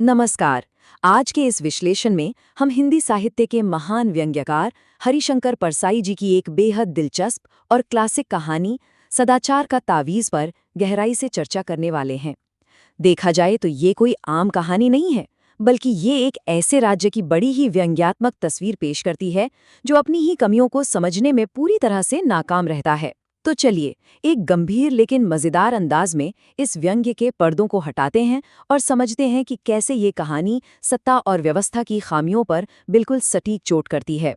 नमस्कार। आज के इस विश्लेषण में हम हिंदी साहित्य के महान व्यंग्यकार हरिशंकर परसाई जी की एक बेहद दिलचस्प और क्लासिक कहानी सदाचार का तावीज़ पर गहराई से चर्चा करने वाले हैं। देखा जाए तो ये कोई आम कहानी नहीं है, बल्कि ये एक ऐसे राज्य की बड़ी ही व्यंग्यात्मक तस्वीर पेश करती है जो अपनी ही कमियों को समझने में पूरी तरह से नाकाम रहता है। तो चलिए, एक गंभीर लेकिन मज़ेदार अंदाज में इस व्यंग्य के पर्दों को हटाते हैं और समझते हैं कि कैसे ये कहानी सत्ता और व्यवस्था की खामियों पर बिल्कुल सटीक चोट करती है।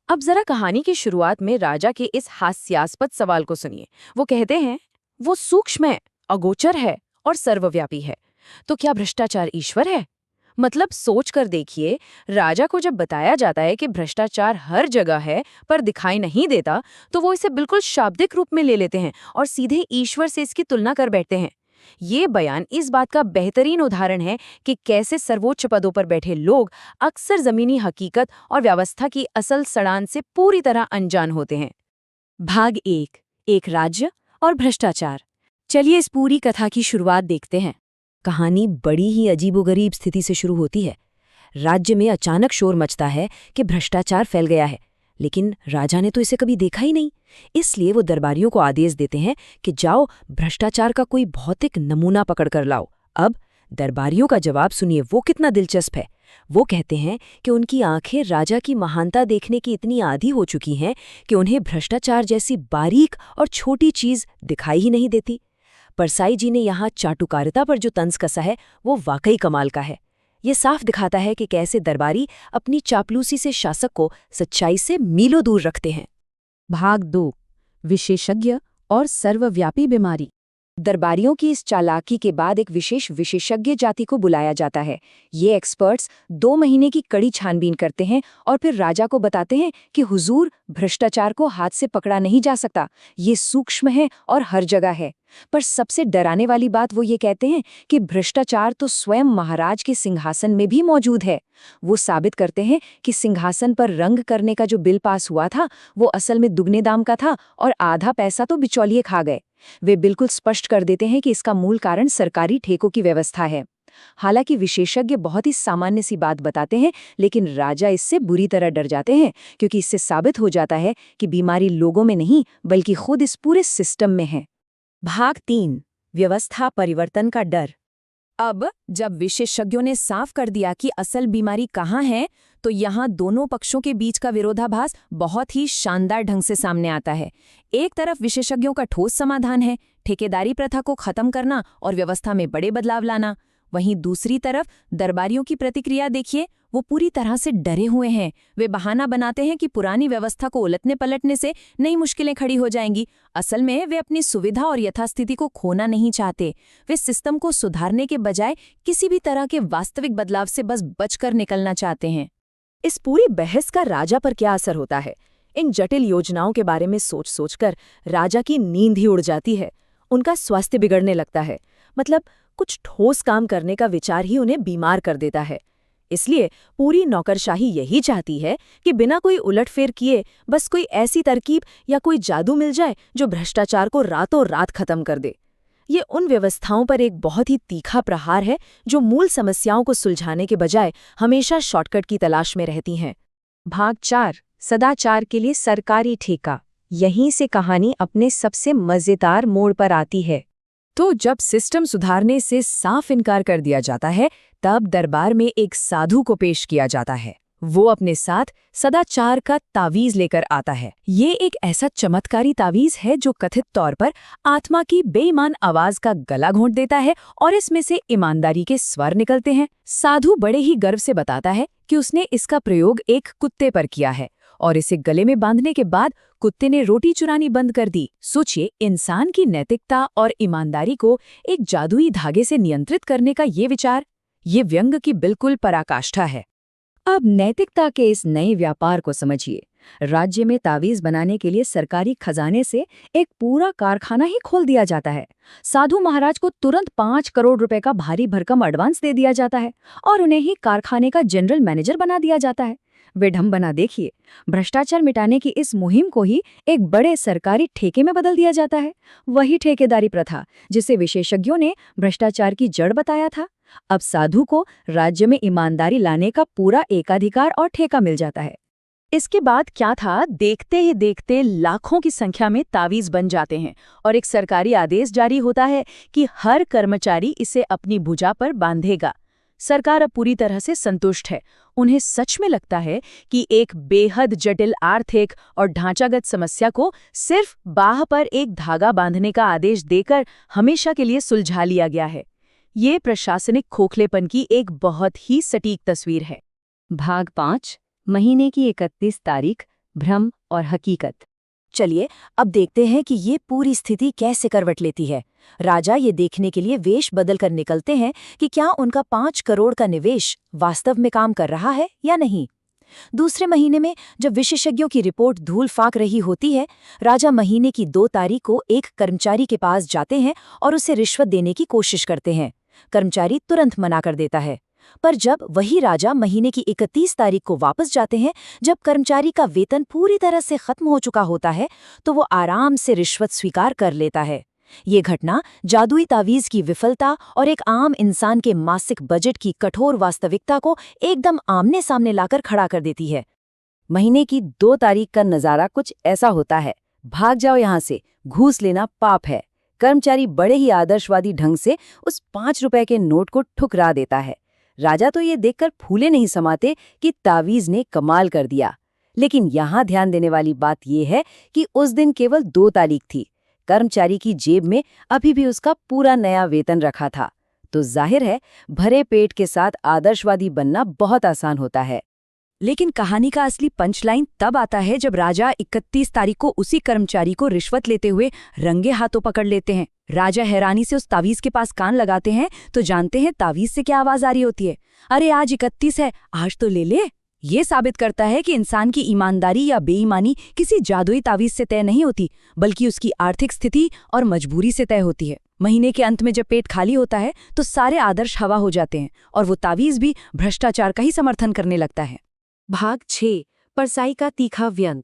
अब जरा कहानी की शुरुआत में राजा के इस हास्यास्पद सवाल को सुनिए। वो कहते हैं, वो सूक्ष्म है, अगोचर है और सर्वव्यापी है, तो क्या भ्रष्टाचार ईश्वर है? मतलब सोच कर देखिए, राजा को जब बताया जाता है कि भ्रष्टाचार हर जगह है पर दिखाई नहीं देता, तो वो इसे बिल्कुल शाब्दिक रूप में ले लेते हैं और सीधे ईश्वर से इसकी तुलना कर बैठते हैं। ये बयान इस बात का बेहतरीन उदाहरण है कि कैसे सर्वोच्च पदों पर बैठे लोग अक्सर जमीनी हकीकत और व्यवस्था की असल सड़ान से पूरी तरह अनजान होते हैं। भाग एक राज्य और भ्रष्टाचार। चलिए इस पूरी कथा की शुरुआत देखते हैं। कहानी बड़ी ही अजीबोगरीब स्थिति से शुरू होती है। राज्य में अचानक शोर मचता है कि भ्रष्टाचार फैल गया है, लेकिन राजा ने तो इसे कभी देखा ही नहीं। इसलिए वो दरबारियों को आदेश देते हैं कि जाओ भ्रष्टाचार का कोई भौतिक नमूना पकड़ कर लाओ। अब दरबारियों का जवाब सुनिए, वो कितना दिलचस्प है। वो कहते हैं कि उनकी आंखें राजा की महानता देखने की इतनी आदी हो चुकी हैं कि उन्हें भ्रष्टाचार जैसी बारीक और छोटी चीज दिखाई ही नहीं देती। परसाई जी ने यहाँ चाटुकारिता पर जो तंज कसा है वो वाकई कमाल का है। ये साफ दिखाता है कि कैसे दरबारी अपनी चापलूसी से शासक को सच्चाई से मीलों दूर रखते हैं। भाग 2, विशेषज्ञ और सर्वव्यापी बीमारी। दरबारियों की इस चालाकी के बाद एक विशेष विशेषज्ञ जाति को बुलाया जाता है। ये एक्सपर्ट्स 2 महीने की कड़ी छानबीन करते हैं और फिर राजा को बताते हैं कि हुजूर, भ्रष्टाचार को हाथ से पकड़ा नहीं जा सकता, ये सूक्ष्म है और हर जगह है। पर सबसे डराने वाली बात वो ये कहते हैं कि भ्रष्टाचार तो स्वयं महाराज के सिंहासन में भी मौजूद है। वो साबित करते हैं कि सिंहासन पर रंग करने का जो बिल पास हुआ था वो असल में दुगने दाम का था और आधा पैसा तो बिचौलिए खा गए। वे बिल्कुल स्पष्ट कर देते हैं कि इसका मूल कारण सरकारी ठेकों की व्यवस्था है। हालांकि विशेषज्ञ बहुत ही सामान्य सी बात बताते हैं, लेकिन राजा इससे बुरी तरह डर जाते हैं, क्योंकि इससे साबित हो जाता है कि बीमारी लोगों में नहीं बल्कि खुद इस पूरे सिस्टम में है। भाग 3, व्यवस्था परिवर्तन का डर। अब जब विशेषज्ञों ने साफ कर दिया कि असल बीमारी कहाँ है, तो यहाँ दोनों पक्षों के बीच का विरोधाभास बहुत ही शानदार ढंग से सामने आता है। एक तरफ विशेषज्ञों का ठोस समाधान है, ठेकेदारी प्रथा को खत्म करना और व्यवस्था में बड़े बदलाव लाना। वहीं दूसरी तरफ दरबारियों की प्रतिक्रिया देखिए, वो पूरी तरह से डरे हुए हैं। वे बहाना बनाते हैं कि पुरानी व्यवस्था को उलटने पलटने से नई मुश्किलें खड़ी हो जाएंगी। असल में वे अपनी सुविधा और यथास्थिति को खोना नहीं चाहते। वे सिस्टम को सुधारने के बजाय किसी भी तरह के वास्तविक बदलाव से बस बचकर निकलना चाहते हैं। इस पूरी बहस का राजा पर क्या असर होता है? इन जटिल योजनाओं के बारे में सोच सोचकर राजा की नींद ही उड़ जाती है। उनका स्वास्थ्य बिगड़ने लगता है। मतलब कुछ ठोस काम करने का विचार ही उन्हें बीमार कर देता है। इसलिए पूरी नौकरशाही यही चाहती है कि बिना कोई उलटफेर किए बस कोई ऐसी तरकीब या कोई जादू मिल जाए जो भ्रष्टाचार को रातों रात खत्म कर दे। ये उन व्यवस्थाओं पर एक बहुत ही तीखा प्रहार है जो मूल समस्याओं को सुलझाने के बजाय हमेशा शॉर्टकट की तलाश में रहती हैं। भाग 4, सदाचार के लिए सरकारी ठेका। यहीं से कहानी अपने सबसे मजेदार मोड़ पर आती है। तो जब सिस्टम सुधारने से साफ इनकार कर दिया जाता है, तब दरबार में एक साधु को पेश किया जाता है। वो अपने साथ सदाचार का तावीज लेकर आता है। ये एक ऐसा चमत्कारी तावीज है जो कथित तौर पर आत्मा की बेईमान आवाज का गला घोंट देता है और इसमें से ईमानदारी के स्वर निकलते हैं। साधु बड़े ही गर्व से बताता है कि उसने इसका प्रयोग एक कुत्ते पर किया है और इसे गले में बांधने के बाद कुत्ते ने रोटी चुरानी बंद कर दी। सोचिए, इंसान की नैतिकता और ईमानदारी को एक जादुई धागे से नियंत्रित करने का ये विचार, ये व्यंग की बिल्कुल पराकाष्ठा है। अब नैतिकता के इस नए व्यापार को समझिए। राज्य में तावीज बनाने के लिए सरकारी खजाने से एक पूरा कारखाना ही खोल दिया जाता है। साधु महाराज को तुरंत 5 करोड़ रुपए का भारी भरकम एडवांस दे दिया जाता है और उन्हें ही कारखाने का जनरल मैनेजर बना दिया जाता है। विडंबना देखिए, भ्रष्टाचार मिटाने की इस मुहिम को ही एक बड़े सरकारी ठेके में बदल दिया जाता है। वही ठेकेदारी प्रथा जिसे विशेषज्ञों ने भ्रष्टाचार की जड़ बताया था, अब साधु को राज्य में ईमानदारी लाने का पूरा एकाधिकार और ठेका मिल जाता है। इसके बाद क्या था, देखते ही देखते लाखों की संख्या में तावीज बन जाते हैं और एक सरकारी आदेश जारी होता है कि हर कर्मचारी इसे अपनी भुजा पर बांधेगा। सरकार अब पूरी तरह से संतुष्ट है। उन्हें सच में लगता है कि एक बेहद जटिल आर्थिक और ढांचागत समस्या को सिर्फ बाह पर एक धागा बांधने का आदेश देकर हमेशा के लिए सुलझा लिया गया है। ये प्रशासनिक खोखलेपन की एक बहुत ही सटीक तस्वीर है। भाग 5, महीने की 31 तारीख, भ्रम और हकीकत। चलिए अब देखते हैं कि ये पूरी स्थिति कैसे करवट लेती है। राजा ये देखने के लिए वेश बदल कर निकलते हैं कि क्या उनका 5 करोड़ का निवेश वास्तव में काम कर रहा है या नहीं। दूसरे महीने में जब विशेषज्ञों की रिपोर्ट धूल फाक रही होती है, राजा महीने की 2 तारीख को एक कर्मचारी के पास जाते हैं और उसे रिश्वत देने की कोशिश करते हैं। कर्मचारी तुरंत मना कर देता है। पर जब वही राजा महीने की 31 तारीख को वापस जाते हैं, जब कर्मचारी का वेतन पूरी तरह से खत्म हो चुका होता है, तो वो आराम से रिश्वत स्वीकार कर लेता है। ये घटना जादुई तावीज की विफलता और एक आम इंसान के मासिक बजट की कठोर वास्तविकता को एकदम आमने सामने लाकर खड़ा कर देती है। महीने की 2 तारीख का नजारा कुछ ऐसा होता है। भाग जाओ यहाँ से, घूस लेना पाप है। कर्मचारी बड़े ही आदर्शवादी ढंग से उस 5 रुपए के नोट को ठुकरा देता है। राजा तो ये देखकर फूले नहीं समाते कि तावीज ने कमाल कर दिया। लेकिन यहाँ ध्यान देने वाली बात यह है कि उस दिन केवल 2 तारीख थी। कर्मचारी की जेब में अभी भी उसका पूरा नया वेतन रखा था। तो जाहिर है भरे पेट के साथ आदर्शवादी बनना बहुत आसान होता है। लेकिन कहानी का असली पंचलाइन तब आता है जब राजा 31 तारीख को उसी कर्मचारी को रिश्वत लेते हुए रंगे हाथों पकड़ लेते हैं। राजा हैरानी से उस तावीज के पास कान लगाते हैं तो जानते हैं तावीज से क्या आवाज आ रही होती है, अरे आज 31 है, आज तो ले ले। ये साबित करता है कि इंसान की ईमानदारी या बेईमानी किसी जादुई तावीज से तय नहीं होती, बल्कि उसकी आर्थिक स्थिति और मजबूरी से तय होती है। महीने के अंत में जब पेट खाली होता है तो सारे आदर्श हवा हो जाते हैं और वो तावीज भी भ्रष्टाचार का ही समर्थन करने लगता है। भाग 6, परसाई का तीखा व्यंग।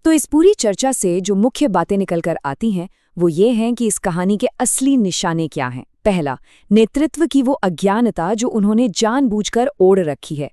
तो इस पूरी चर्चा से जो मुख्य बातें निकलकर आती हैं वो ये हैं कि इस कहानी के असली निशाने क्या हैं। पहला, नेतृत्व की वो अज्ञानता जो उन्होंने जानबूझकर ओढ़ रखी है।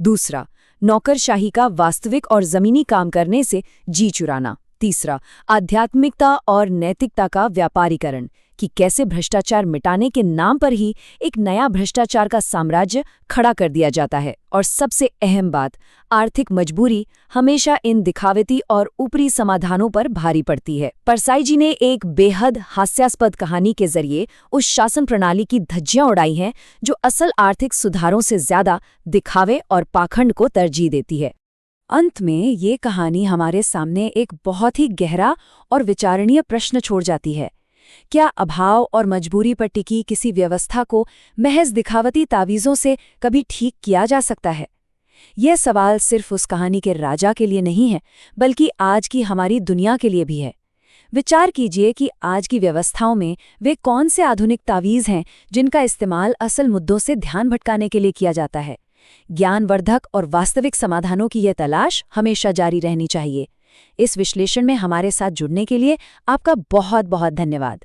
दूसरा, नौकरशाही का वास्तविक और जमीनी काम करने से जी चुराना। तीसरा, आध्यात्मिकता और नैतिकता का व्यापारीकरण, कि कैसे भ्रष्टाचार मिटाने के नाम पर ही एक नया भ्रष्टाचार का साम्राज्य खड़ा कर दिया जाता है। और सबसे अहम बात, आर्थिक मजबूरी हमेशा इन दिखावती और ऊपरी समाधानों पर भारी पड़ती है। परसाई जी ने एक बेहद हास्यास्पद कहानी के जरिए उस शासन प्रणाली की धज्जियां उड़ाई हैं जो असल आर्थिक सुधारों से ज्यादा दिखावे और पाखंड को तरजीह देती है। अंत में ये कहानी हमारे सामने एक बहुत ही गहरा और विचारणीय प्रश्न छोड़ जाती है। क्या अभाव और मजबूरी पर टिकी किसी व्यवस्था को महज दिखावती तावीज़ों से कभी ठीक किया जा सकता है? यह सवाल सिर्फ उस कहानी के राजा के लिए नहीं है, बल्कि आज की हमारी दुनिया के लिए भी है। विचार कीजिए कि आज की व्यवस्थाओं में वे कौन से आधुनिक तावीज़ हैं जिनका इस्तेमाल असल मुद्दों से ध्यान भटकाने के लिए किया जाता है। ज्ञानवर्धक और वास्तविक समाधानों की यह तलाश हमेशा जारी रहनी चाहिए। इस विश्लेषण में हमारे साथ जुड़ने के लिए आपका बहुत बहुत धन्यवाद।